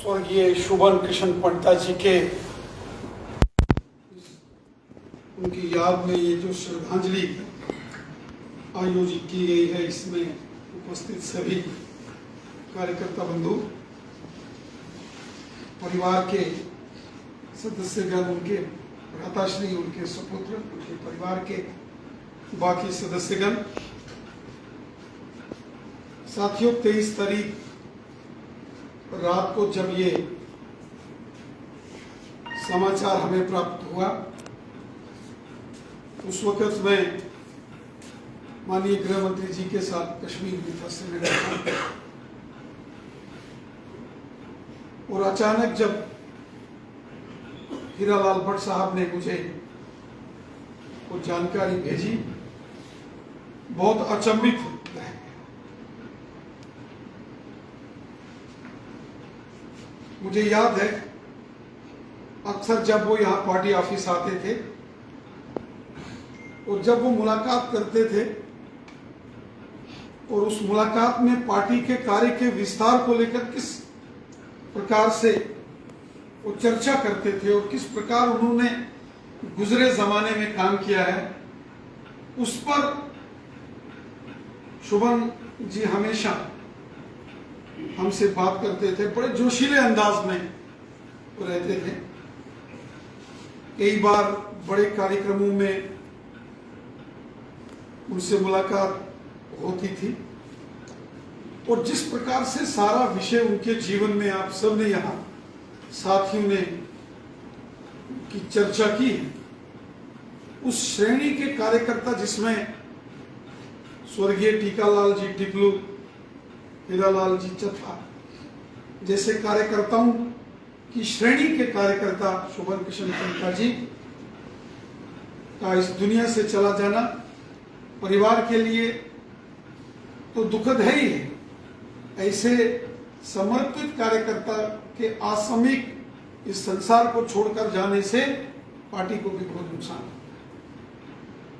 स्वर्गीय शुभन कृष्ण पंडिता जी के उनकी याद में ये जो श्रद्धांजलि आयोजित की गई है, इसमें उपस्थित सभी कार्यकर्ता बंधु, परिवार के सदस्यगण, उनके भ्राताश्री, उनके सुपुत्र, उनके परिवार के बाकी सदस्यगण, साथियों, 23 तारीख रात को जब ये समाचार हमें प्राप्त हुआ, उस वक्त मैं माननीय गृह मंत्री जी के साथ कश्मीर में था, श्रीनगर था, और अचानक जब हीरालाल भट्ट साहब ने मुझे वो जानकारी भेजी, बहुत अचंभित रह गया। मुझे याद है, अक्सर जब वो यहाँ पार्टी ऑफिस आते थे और जब वो मुलाकात करते थे और उस मुलाकात में पार्टी के कार्य के विस्तार को लेकर किस प्रकार से वो चर्चा करते थे और किस प्रकार उन्होंने गुजरे जमाने में काम किया है, उस पर शुभन जी हमेशा हमसे बात करते थे। बड़े जोशीले अंदाज में वो रहते थे। कई बार बड़े कार्यक्रमों में उनसे मुलाकात होती थी और जिस प्रकार से सारा विषय उनके जीवन में आप सबने यहाँ साथियों ने की चर्चा की है, उस श्रेणी के कार्यकर्ता जिसमें स्वर्गीय टीकालाल जी टिपलू, हीरालाल जी चथा जैसे कार्यकर्ताओं की श्रेणी के कार्यकर्ता शुभन कृष्ण पंडिता जी का इस दुनिया से चला जाना परिवार के लिए तो दुखद है ही है। ऐसे समर्पित कार्यकर्ता के आकस्मिक इस संसार को छोड़कर जाने से पार्टी को भी बहुत नुकसान है।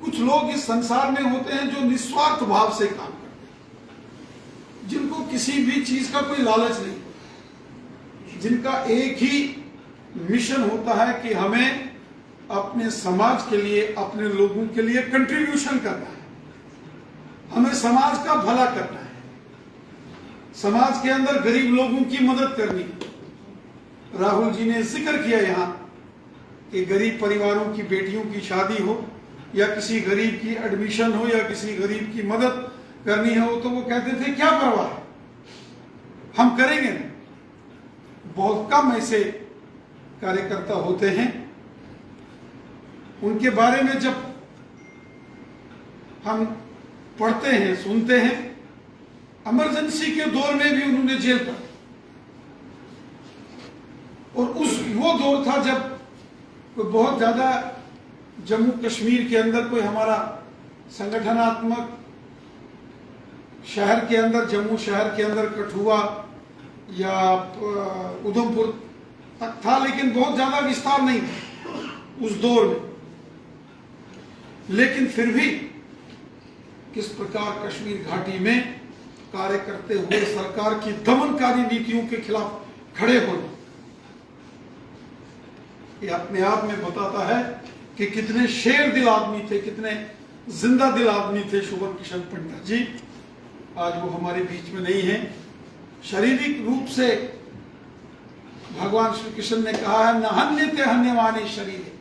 कुछ लोग इस संसार में होते हैं जो निस्वार्थ भाव से काम करते हैं, जिनको किसी भी चीज का कोई लालच नहीं, जिनका एक ही मिशन होता है कि हमें अपने समाज के लिए, अपने लोगों के लिए कंट्रीब्यूशन करना है, हमें समाज का भला करना है, समाज के अंदर गरीब लोगों की मदद करनी है। राहुल जी ने जिक्र किया यहाँ कि गरीब परिवारों की बेटियों की शादी हो या किसी गरीब की एडमिशन हो या किसी गरीब की मदद करनी हो, तो वो कहते थे क्या परवाह है, हम करेंगे ना। बहुत कम ऐसे कार्यकर्ता होते हैं। उनके बारे में जब हम पढ़ते हैं, सुनते हैं, इमरजेंसी के दौर में भी उन्होंने जेल पर, और वो दौर था जब कोई बहुत ज्यादा जम्मू कश्मीर के अंदर कोई हमारा संगठनात्मक शहर के अंदर, जम्मू शहर के अंदर कठुआ या उधमपुर तक था, लेकिन बहुत ज्यादा विस्तार नहीं था उस दौर में। लेकिन फिर भी किस प्रकार कश्मीर घाटी में कार्य करते हुए सरकार की दमनकारी नीतियों के खिलाफ खड़े होना, ये अपने आप में बताता है कि कितने शेर दिल आदमी थे, कितने जिंदा दिल आदमी थे शुभन कृष्ण पंडिता जी। आज वो हमारे बीच में नहीं है। शारीरिक रूप से भगवान श्री कृष्ण ने कहा है, न हन्यते हन्यमाने शरीर,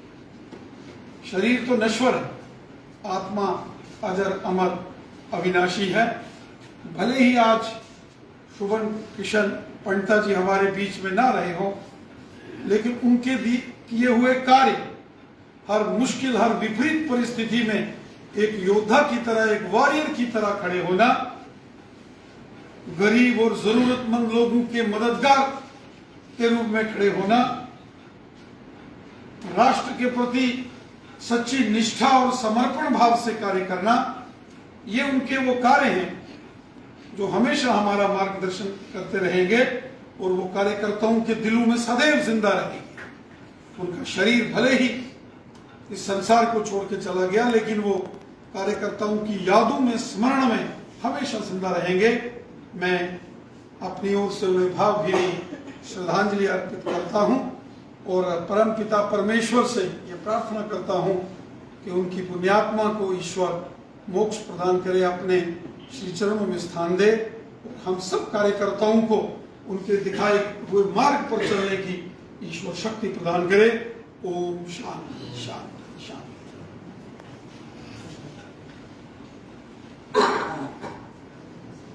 शरीर तो नश्वर है, आत्मा अजर अमर अविनाशी है। भले ही आज शुभन कृष्ण पंडिता जी हमारे बीच में ना रहे हो, लेकिन उनके किए हुए कार्य हर मुश्किल, हर विपरीत परिस्थिति में एक योद्धा की तरह, एक वॉरियर की तरह खड़े होना, गरीब और जरूरतमंद लोगों के मददगार के रूप में खड़े होना, राष्ट्र के प्रति सच्ची निष्ठा और समर्पण भाव से कार्य करना, ये उनके वो कार्य हैं जो हमेशा हमारा मार्गदर्शन करते रहेंगे और वो कार्यकर्ताओं के दिलों में सदैव जिंदा रहेंगे। उनका शरीर भले ही इस संसार को छोड़ के चला गया, लेकिन वो कार्यकर्ताओं की यादों में, स्मरण में हमेशा जिंदा रहेंगे। मैं अपनी ओर से उन्हें भावभीनी श्रद्धांजलि अर्पित करता हूँ और परम पिता परमेश्वर से ये प्रार्थना करता हूँ कि उनकी पुण्यात्मा को ईश्वर मोक्ष प्रदान करे, अपने श्री चरणों में स्थान दे, और हम सब कार्यकर्ताओं को उनके दिखाए हुए मार्ग पर चलने की ईश्वर शक्ति प्रदान करे। ओम शांति शांति शांति।